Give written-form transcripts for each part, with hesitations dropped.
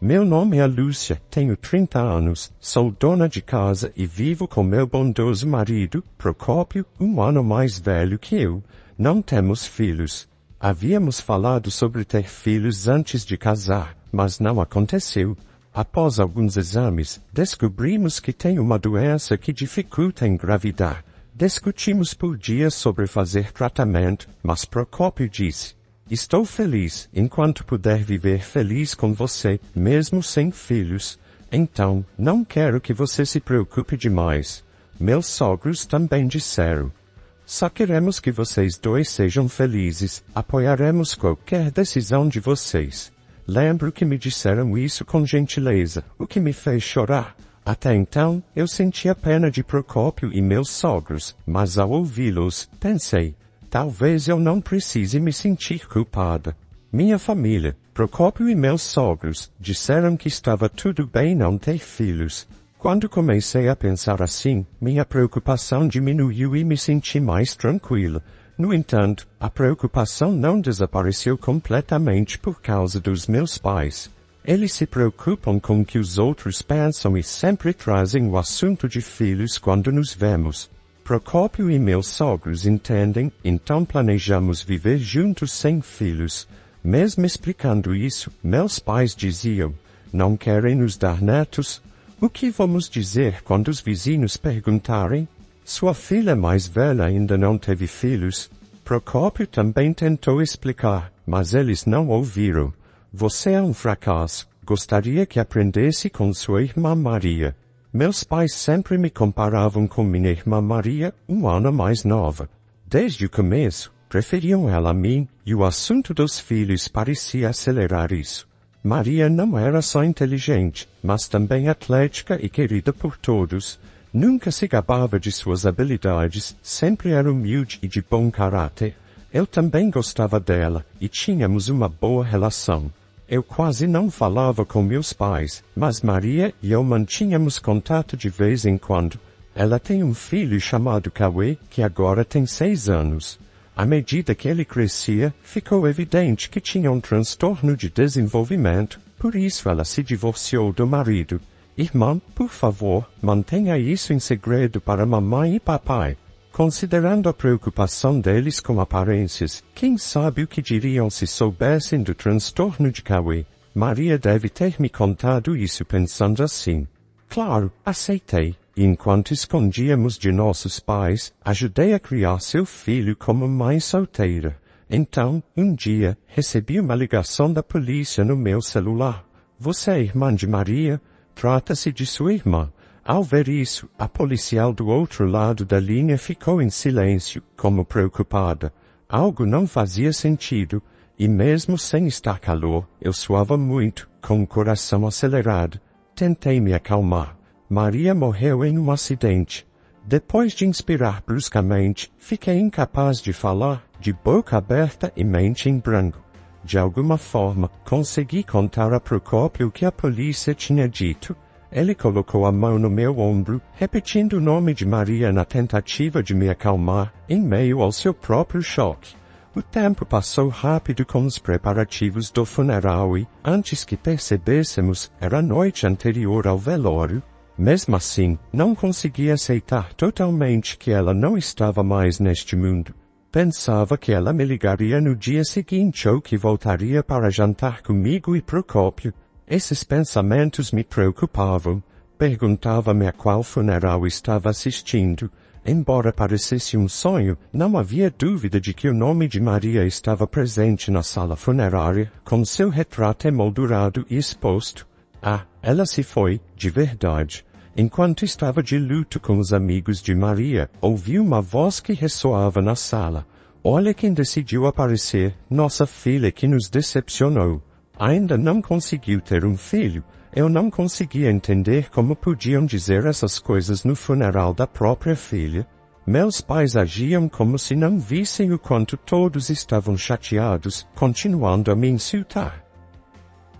Meu nome é Lúcia, tenho 30 anos, sou dona de casa e vivo com meu bondoso marido, Procópio, 1 ano mais velho que eu. Não temos filhos. Havíamos falado sobre ter filhos antes de casar, mas não aconteceu. Após alguns exames, descobrimos que tenho uma doença que dificulta engravidar. Discutimos por dias sobre fazer tratamento, mas Procópio disse: estou feliz, enquanto puder viver feliz com você, mesmo sem filhos. Então, não quero que você se preocupe demais. Meus sogros também disseram: só queremos que vocês dois sejam felizes, apoiaremos qualquer decisão de vocês. Lembro que me disseram isso com gentileza, o que me fez chorar. Até então, eu sentia pena de Procópio e meus sogros, mas ao ouvi-los, pensei: talvez eu não precise me sentir culpada. Minha família, Procópio e meus sogros, disseram que estava tudo bem não ter filhos. Quando comecei a pensar assim, minha preocupação diminuiu e me senti mais tranquila. No entanto, a preocupação não desapareceu completamente por causa dos meus pais. Eles se preocupam com o que os outros pensam e sempre trazem o assunto de filhos quando nos vemos. Procópio e meus sogros entendem, então planejamos viver juntos sem filhos. Mesmo explicando isso, meus pais diziam: não querem nos dar netos? O que vamos dizer quando os vizinhos perguntarem? Sua filha mais velha ainda não teve filhos. Procópio também tentou explicar, mas eles não ouviram. Você é um fracasso. Gostaria que aprendesse com sua irmã Maria. Meus pais sempre me comparavam com minha irmã Maria, 1 ano mais nova. Desde o começo, preferiam ela a mim, e o assunto dos filhos parecia acelerar isso. Maria não era só inteligente, mas também atlética e querida por todos. Nunca se gabava de suas habilidades, sempre era humilde e de bom caráter. Eu também gostava dela, e tínhamos uma boa relação. Eu quase não falava com meus pais, mas Maria e eu mantínhamos contato de vez em quando. Ela tem um filho chamado Cauê, que agora tem 6 anos. À medida que ele crescia, ficou evidente que tinha um transtorno de desenvolvimento, por isso ela se divorciou do marido. Irmã, por favor, mantenha isso em segredo para mamãe e papai. Considerando a preocupação deles com aparências, quem sabe o que diriam se soubessem do transtorno de Cauê? Maria deve ter me contado isso pensando assim. Claro, aceitei. E enquanto escondíamos de nossos pais, ajudei a criar seu filho como mãe solteira. Então, um dia, recebi uma ligação da polícia no meu celular. Você é irmã de Maria? Trata-se de sua irmã. Ao ver isso, a policial do outro lado da linha ficou em silêncio, como preocupada. Algo não fazia sentido, e mesmo sem estar calor, eu suava muito, com o coração acelerado. Tentei me acalmar. Maria morreu em um acidente. Depois de inspirar bruscamente, fiquei incapaz de falar, de boca aberta e mente em branco. De alguma forma, consegui contar a Procópio o que a polícia tinha dito. Ele colocou a mão no meu ombro, repetindo o nome de Maria na tentativa de me acalmar, em meio ao seu próprio choque. O tempo passou rápido com os preparativos do funeral e, antes que percebêssemos, era a noite anterior ao velório. Mesmo assim, não consegui aceitar totalmente que ela não estava mais neste mundo. Pensava que ela me ligaria no dia seguinte ou que voltaria para jantar comigo e Procópio. Esses pensamentos me preocupavam. Perguntava-me a qual funeral estava assistindo. Embora parecesse um sonho, não havia dúvida de que o nome de Maria estava presente na sala funerária, com seu retrato emoldurado e exposto. Ah, ela se foi, de verdade. Enquanto estava de luto com os amigos de Maria, ouvi uma voz que ressoava na sala. Olha quem decidiu aparecer, nossa filha que nos decepcionou. Ainda não conseguiu ter um filho. Eu não conseguia entender como podiam dizer essas coisas no funeral da própria filha. Meus pais agiam como se não vissem o quanto todos estavam chateados, continuando a me insultar.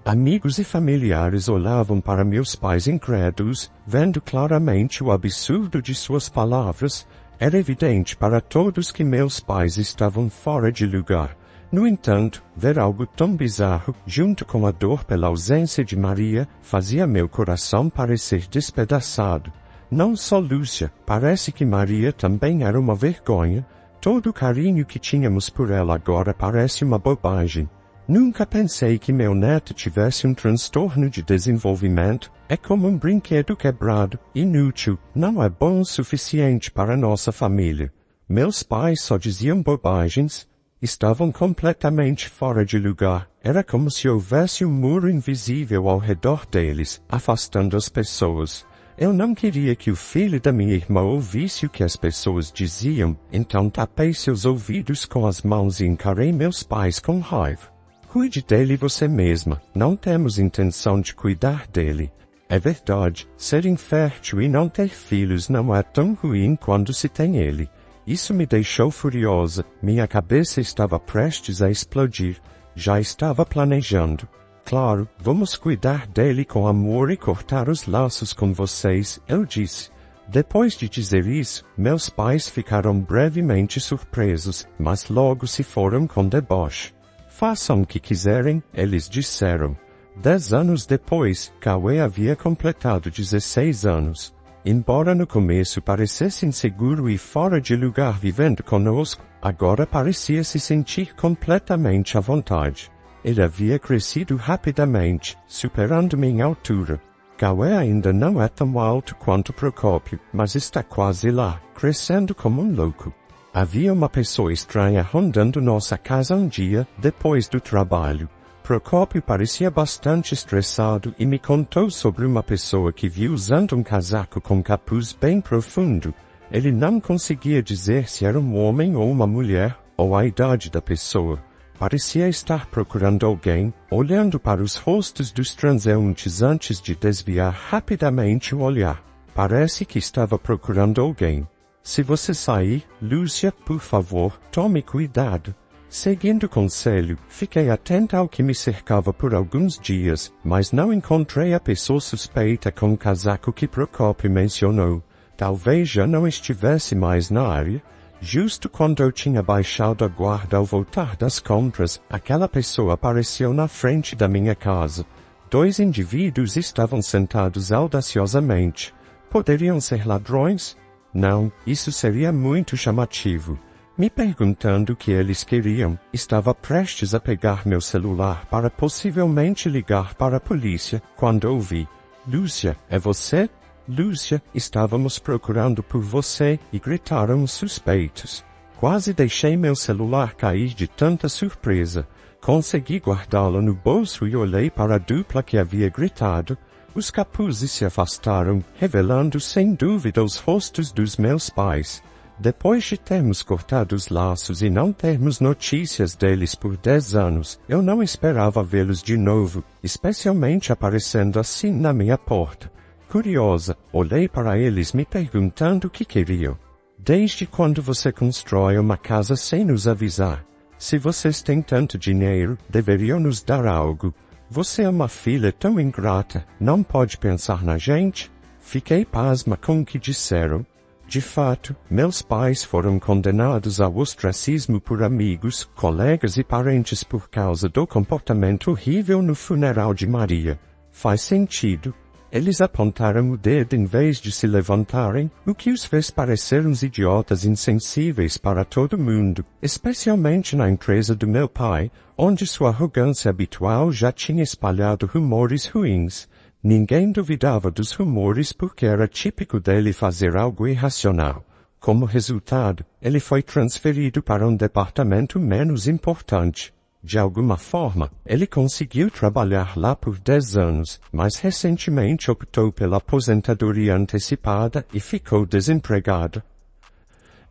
Amigos e familiares olhavam para meus pais incrédulos, vendo claramente o absurdo de suas palavras. Era evidente para todos que meus pais estavam fora de lugar. No entanto, ver algo tão bizarro, junto com a dor pela ausência de Maria, fazia meu coração parecer despedaçado. Não só Lúcia, parece que Maria também era uma vergonha. Todo o carinho que tínhamos por ela agora parece uma bobagem. Nunca pensei que meu neto tivesse um transtorno de desenvolvimento. É como um brinquedo quebrado, inútil, não é bom o suficiente para nossa família. Meus pais só diziam bobagens. Estavam completamente fora de lugar. Era como se houvesse um muro invisível ao redor deles, afastando as pessoas. Eu não queria que o filho da minha irmã ouvisse o que as pessoas diziam, então tapei seus ouvidos com as mãos e encarei meus pais com raiva. Cuide dele você mesma, não temos intenção de cuidar dele. É verdade, ser infértil e não ter filhos não é tão ruim quando se tem ele. Isso me deixou furiosa, minha cabeça estava prestes a explodir, já estava planejando. Claro, vamos cuidar dele com amor e cortar os laços com vocês, eu disse. Depois de dizer isso, meus pais ficaram brevemente surpresos, mas logo se foram com deboche. Façam o que quiserem, eles disseram. 10 anos depois, Cauê havia completado 16 anos. Embora no começo parecesse inseguro e fora de lugar vivendo conosco, agora parecia se sentir completamente à vontade. Ele havia crescido rapidamente, superando-me em altura. Cauê ainda não é tão alto quanto Procópio, mas está quase lá, crescendo como um louco. Havia uma pessoa estranha rondando nossa casa um dia, depois do trabalho. Procópio parecia bastante estressado e me contou sobre uma pessoa que viu usando um casaco com capuz bem profundo. Ele não conseguia dizer se era um homem ou uma mulher, ou a idade da pessoa. Parecia estar procurando alguém, olhando para os rostos dos transeuntes antes de desviar rapidamente o olhar. Parece que estava procurando alguém. Se você sair, Lúcia, por favor, tome cuidado. Seguindo o conselho, fiquei atenta ao que me cercava por alguns dias, mas não encontrei a pessoa suspeita com o casaco que Procópio mencionou. Talvez já não estivesse mais na área. Justo quando eu tinha baixado a guarda ao voltar das compras, aquela pessoa apareceu na frente da minha casa. 2 indivíduos estavam sentados audaciosamente. Poderiam ser ladrões? Não, isso seria muito chamativo. Me perguntando o que eles queriam, estava prestes a pegar meu celular para possivelmente ligar para a polícia, quando ouvi: Lúcia, é você? Lúcia, estávamos procurando por você, e gritaram os suspeitos. Quase deixei meu celular cair de tanta surpresa. Consegui guardá-lo no bolso e olhei para a dupla que havia gritado. Os capuzes se afastaram, revelando sem dúvida os rostos dos meus pais. Depois de termos cortado os laços e não termos notícias deles por 10 anos, eu não esperava vê-los de novo, especialmente aparecendo assim na minha porta. Curiosa, olhei para eles me perguntando o que queriam. Desde quando você constrói uma casa sem nos avisar? Se vocês têm tanto dinheiro, deveriam nos dar algo. Você é uma filha tão ingrata, não pode pensar na gente? Fiquei pasma com o que disseram. De fato, meus pais foram condenados ao ostracismo por amigos, colegas e parentes por causa do comportamento horrível no funeral de Maria. Faz sentido. Eles apontaram o dedo em vez de se levantarem, o que os fez parecer uns idiotas insensíveis para todo mundo, especialmente na empresa do meu pai, onde sua arrogância habitual já tinha espalhado rumores ruins. Ninguém duvidava dos rumores porque era típico dele fazer algo irracional. Como resultado, ele foi transferido para um departamento menos importante. De alguma forma, ele conseguiu trabalhar lá por 10 anos, mas recentemente optou pela aposentadoria antecipada e ficou desempregado.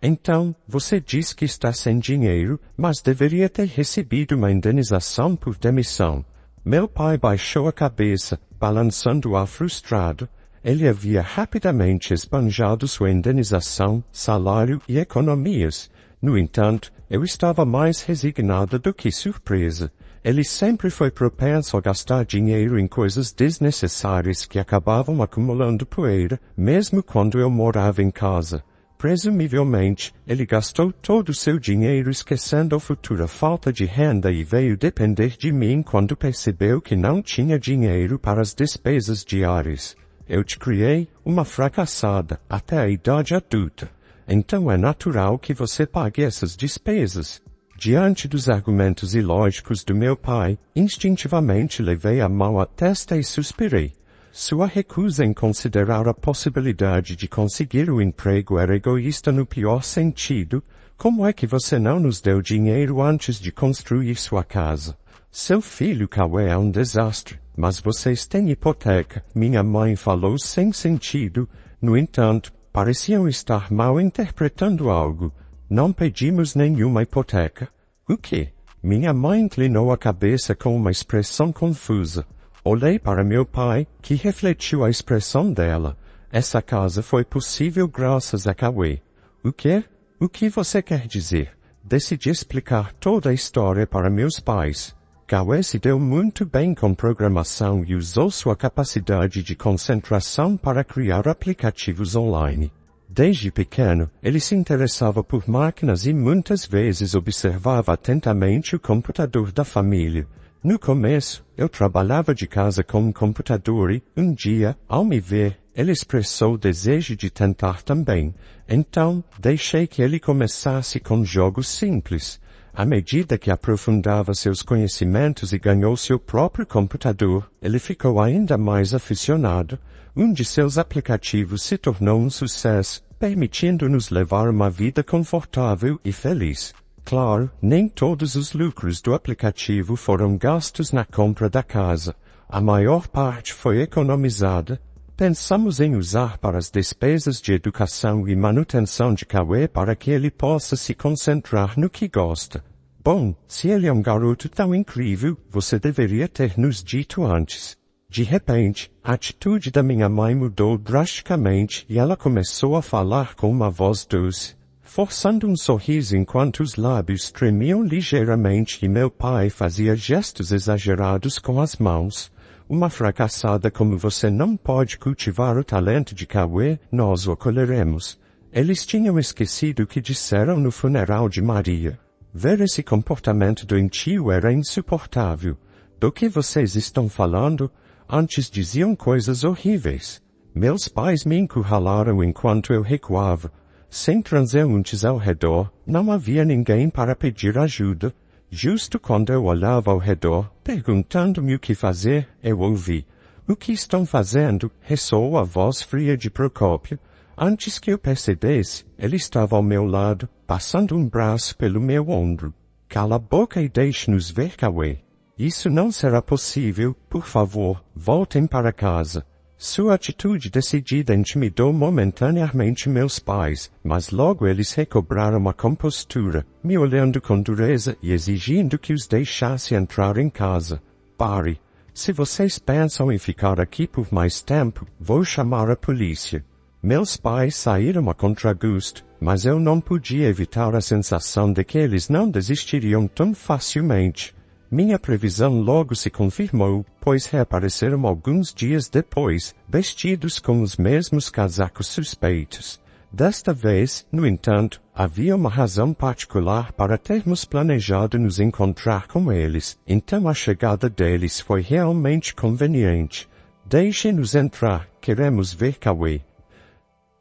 Então, você diz que está sem dinheiro, mas deveria ter recebido uma indenização por demissão. Meu pai baixou a cabeça, balançando-a frustrado. Ele havia rapidamente esbanjado sua indenização, salário e economias. No entanto, eu estava mais resignada do que surpresa. Ele sempre foi propenso a gastar dinheiro em coisas desnecessárias que acabavam acumulando poeira, mesmo quando eu morava em casa. Presumivelmente, ele gastou todo o seu dinheiro esquecendo a futura falta de renda e veio depender de mim quando percebeu que não tinha dinheiro para as despesas diárias. Eu te criei, uma fracassada, até a idade adulta. Então é natural que você pague essas despesas. Diante dos argumentos ilógicos do meu pai, instintivamente levei a mão à testa e suspirei. Sua recusa em considerar a possibilidade de conseguir o emprego era egoísta no pior sentido. Como é que você não nos deu dinheiro antes de construir sua casa? Seu filho Cauê é um desastre, mas vocês têm hipoteca. Minha mãe falou sem sentido. No entanto, pareciam estar mal interpretando algo. Não pedimos nenhuma hipoteca. O quê? Minha mãe inclinou a cabeça com uma expressão confusa. Olhei para meu pai, que refletiu a expressão dela. Essa casa foi possível graças a Cauê. O quê? O que você quer dizer? Decidi explicar toda a história para meus pais. Cauê se deu muito bem com programação e usou sua capacidade de concentração para criar aplicativos online. Desde pequeno, ele se interessava por máquinas e muitas vezes observava atentamente o computador da família. No começo, eu trabalhava de casa com um computador e, um dia, ao me ver, ele expressou o desejo de tentar também. Então, deixei que ele começasse com jogos simples. À medida que aprofundava seus conhecimentos e ganhou seu próprio computador, ele ficou ainda mais aficionado. Um de seus aplicativos se tornou um sucesso, permitindo-nos levar uma vida confortável e feliz. Claro, nem todos os lucros do aplicativo foram gastos na compra da casa. A maior parte foi economizada. Pensamos em usar para as despesas de educação e manutenção de Cauê para que ele possa se concentrar no que gosta. Bom, se ele é um garoto tão incrível, você deveria ter nos dito antes. De repente, a atitude da minha mãe mudou drasticamente e ela começou a falar com uma voz doce, forçando um sorriso enquanto os lábios tremiam ligeiramente e meu pai fazia gestos exagerados com as mãos. Uma fracassada como você não pode cultivar o talento de Cauê, nós o acolheremos. Eles tinham esquecido o que disseram no funeral de Maria. Ver esse comportamento doentio era insuportável. Do que vocês estão falando? Antes diziam coisas horríveis. Meus pais me encurralaram enquanto eu recuava. Sem transeuntes ao redor, não havia ninguém para pedir ajuda. Justo quando eu olhava ao redor, perguntando-me o que fazer, eu ouvi. O que estão fazendo? Ressoou a voz fria de Procópio. Antes que eu percebesse, ele estava ao meu lado, passando um braço pelo meu ombro. Cala a boca e deixe-nos ver, Cauê. Isso não será possível, por favor, voltem para casa. Sua atitude decidida intimidou momentaneamente meus pais, mas logo eles recobraram a compostura, me olhando com dureza e exigindo que os deixasse entrar em casa. Pare. Se vocês pensam em ficar aqui por mais tempo, vou chamar a polícia. Meus pais saíram a contragosto, mas eu não podia evitar a sensação de que eles não desistiriam tão facilmente. Minha previsão logo se confirmou, pois reapareceram alguns dias depois, vestidos com os mesmos casacos suspeitos. Desta vez, no entanto, havia uma razão particular para termos planejado nos encontrar com eles, então a chegada deles foi realmente conveniente. Deixem-nos entrar, queremos ver Cauê.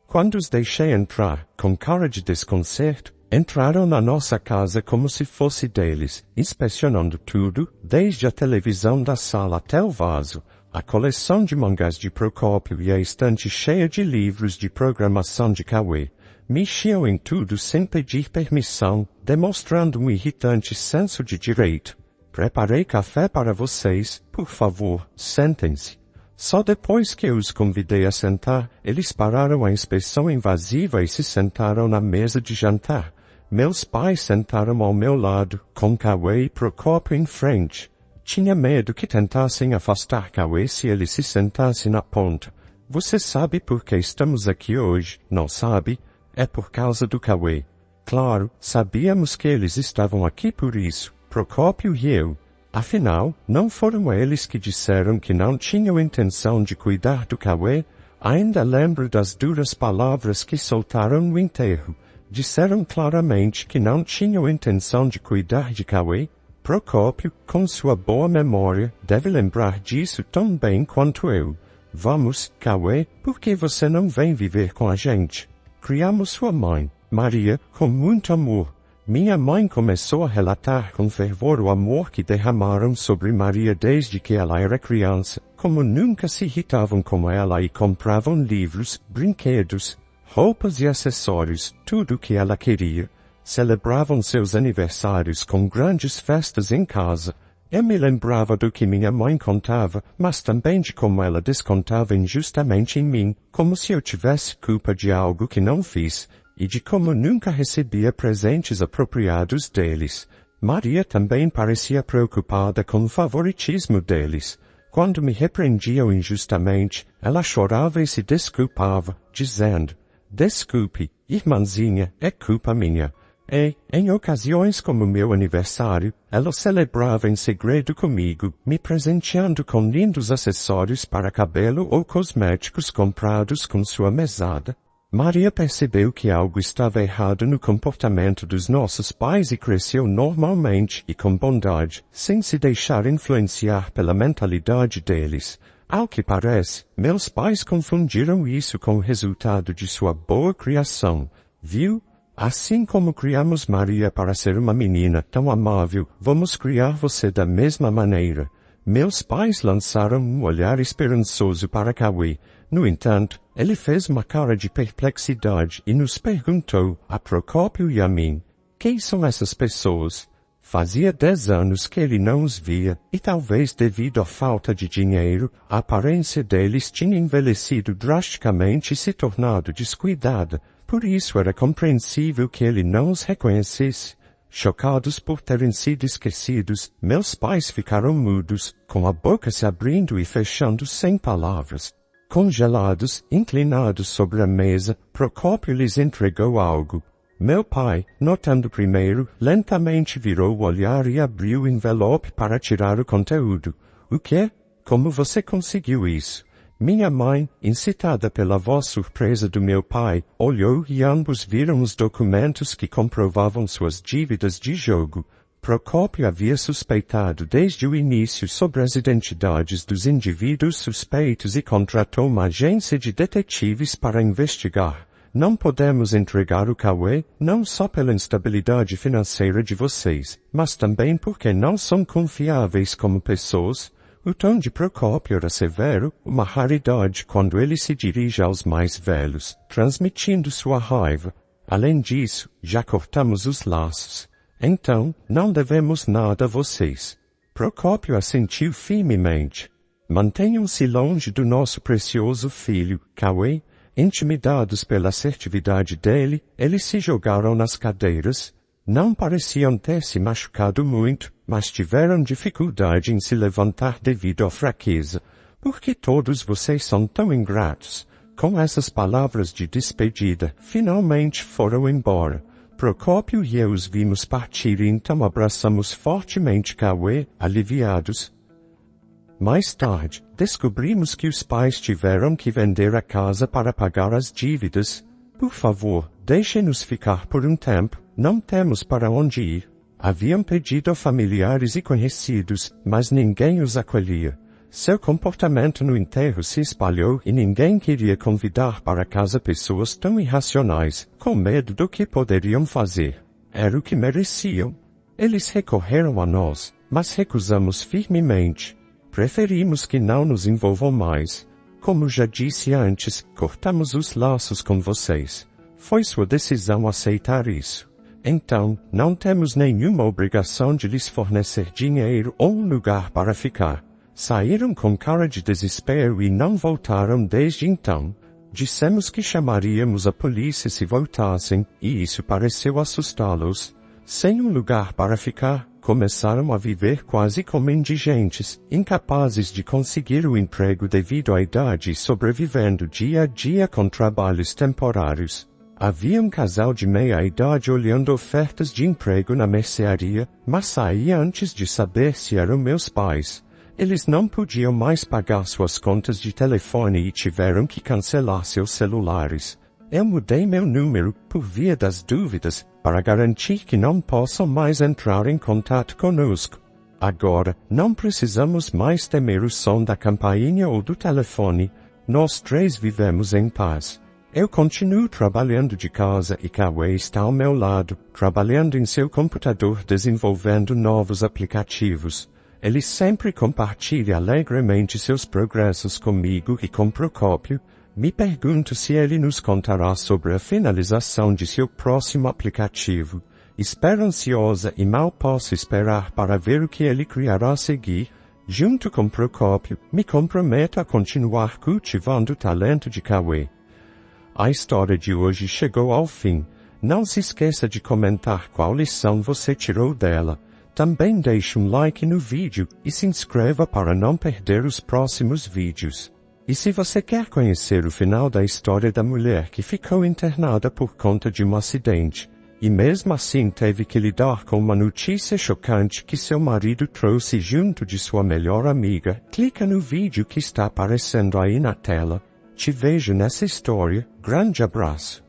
Quando os deixei entrar, com cara de desconcerto, entraram na nossa casa como se fosse deles, inspecionando tudo, desde a televisão da sala até o vaso, a coleção de mangás de Procópio e a estante cheia de livros de programação de Cauê. Mexiam em tudo sem pedir permissão, demonstrando um irritante senso de direito. Preparei café para vocês, por favor, sentem-se. Só depois que eu os convidei a sentar, eles pararam a inspeção invasiva e se sentaram na mesa de jantar. Meus pais sentaram ao meu lado, com Cauê e Procópio em frente. Tinha medo que tentassem afastar Cauê se ele se sentasse na ponta. Você sabe por que estamos aqui hoje, não sabe? É por causa do Cauê. Claro, sabíamos que eles estavam aqui por isso, Procópio e eu. Afinal, não foram eles que disseram que não tinham intenção de cuidar do Cauê? Ainda lembro das duras palavras que soltaram no enterro. Disseram claramente que não tinham intenção de cuidar de Cauê. Procópio, com sua boa memória, deve lembrar disso tão bem quanto eu. Vamos, Cauê, por que você não vem viver com a gente? Criamos sua mãe, Maria, com muito amor. Minha mãe começou a relatar com fervor o amor que derramaram sobre Maria desde que ela era criança, como nunca se irritavam com ela e compravam livros, brinquedos, roupas e acessórios, tudo o que ela queria. Celebravam seus aniversários com grandes festas em casa. Eu me lembrava do que minha mãe contava, mas também de como ela descontava injustamente em mim, como se eu tivesse culpa de algo que não fiz, e de como nunca recebia presentes apropriados deles. Maria também parecia preocupada com o favoritismo deles. Quando me repreendiam injustamente, ela chorava e se desculpava, dizendo: "Desculpe, irmãzinha, é culpa minha." E, em ocasiões como meu aniversário, ela celebrava em segredo comigo, me presenteando com lindos acessórios para cabelo ou cosméticos comprados com sua mesada. Maria percebeu que algo estava errado no comportamento dos nossos pais e cresceu normalmente e com bondade, sem se deixar influenciar pela mentalidade deles. Ao que parece, meus pais confundiram isso com o resultado de sua boa criação. Viu? Assim como criamos Maria para ser uma menina tão amável, vamos criar você da mesma maneira. Meus pais lançaram um olhar esperançoso para Cauê. No entanto, ele fez uma cara de perplexidade e nos perguntou, a Procópio e a mim: "Quem são essas pessoas?" Fazia 10 anos que ele não os via, e talvez devido à falta de dinheiro, a aparência deles tinha envelhecido drasticamente e se tornado descuidada. Por isso era compreensível que ele não os reconhecesse. Chocados por terem sido esquecidos, meus pais ficaram mudos, com a boca se abrindo e fechando sem palavras. Congelados, inclinados sobre a mesa, Procópio lhes entregou algo. Meu pai, notando primeiro, lentamente virou o olhar e abriu o envelope para tirar o conteúdo. "O quê? Como você conseguiu isso?" Minha mãe, incitada pela voz surpresa do meu pai, olhou e ambos viram os documentos que comprovavam suas dívidas de jogo. Procópio havia suspeitado desde o início sobre as identidades dos indivíduos suspeitos e contratou uma agência de detetives para investigar. Não podemos entregar o Cauê, não só pela instabilidade financeira de vocês, mas também porque não são confiáveis como pessoas. O tom de Procópio era severo, uma raridade quando ele se dirige aos mais velhos, transmitindo sua raiva. Além disso, já cortamos os laços. Então, não devemos nada a vocês. Procópio assentiu firmemente. Mantenham-se longe do nosso precioso filho, Cauê. Intimidados pela assertividade dele, eles se jogaram nas cadeiras. Não pareciam ter se machucado muito, mas tiveram dificuldade em se levantar devido à fraqueza. "Por que todos vocês são tão ingratos?" Com essas palavras de despedida, finalmente foram embora. Procópio e eu os vimos partir e então abraçamos fortemente Cauê, aliviados. Mais tarde, descobrimos que os pais tiveram que vender a casa para pagar as dívidas. "Por favor, deixem-nos ficar por um tempo, não temos para onde ir." Haviam pedido a familiares e conhecidos, mas ninguém os acolhia. Seu comportamento no enterro se espalhou e ninguém queria convidar para casa pessoas tão irracionais, com medo do que poderiam fazer. Era o que mereciam. Eles recorreram a nós, mas recusamos firmemente. Preferimos que não nos envolvam mais. Como já disse antes, cortamos os laços com vocês. Foi sua decisão aceitar isso. Então, não temos nenhuma obrigação de lhes fornecer dinheiro ou um lugar para ficar. Saíram com cara de desespero e não voltaram desde então. Dissemos que chamaríamos a polícia se voltassem, e isso pareceu assustá-los. Sem um lugar para ficar, começaram a viver quase como indigentes, incapazes de conseguir o emprego devido à idade e sobrevivendo dia a dia com trabalhos temporários. Havia um casal de meia-idade olhando ofertas de emprego na mercearia, mas saí antes de saber se eram meus pais. Eles não podiam mais pagar suas contas de telefone e tiveram que cancelar seus celulares. Eu mudei meu número, por via das dúvidas, para garantir que não possam mais entrar em contato conosco. Agora, não precisamos mais temer o som da campainha ou do telefone. Nós três vivemos em paz. Eu continuo trabalhando de casa e Cauê está ao meu lado, trabalhando em seu computador desenvolvendo novos aplicativos. Ele sempre compartilha alegremente seus progressos comigo e com Procópio. Me pergunto se ele nos contará sobre a finalização de seu próximo aplicativo. Espero ansiosa e mal posso esperar para ver o que ele criará a seguir. Junto com Procópio, me comprometo a continuar cultivando o talento de Cauê. A história de hoje chegou ao fim. Não se esqueça de comentar qual lição você tirou dela. Também deixe um like no vídeo e se inscreva para não perder os próximos vídeos. E se você quer conhecer o final da história da mulher que ficou internada por conta de um acidente, e mesmo assim teve que lidar com uma notícia chocante que seu marido trouxe junto de sua melhor amiga, clica no vídeo que está aparecendo aí na tela. Te vejo nessa história. Grande abraço.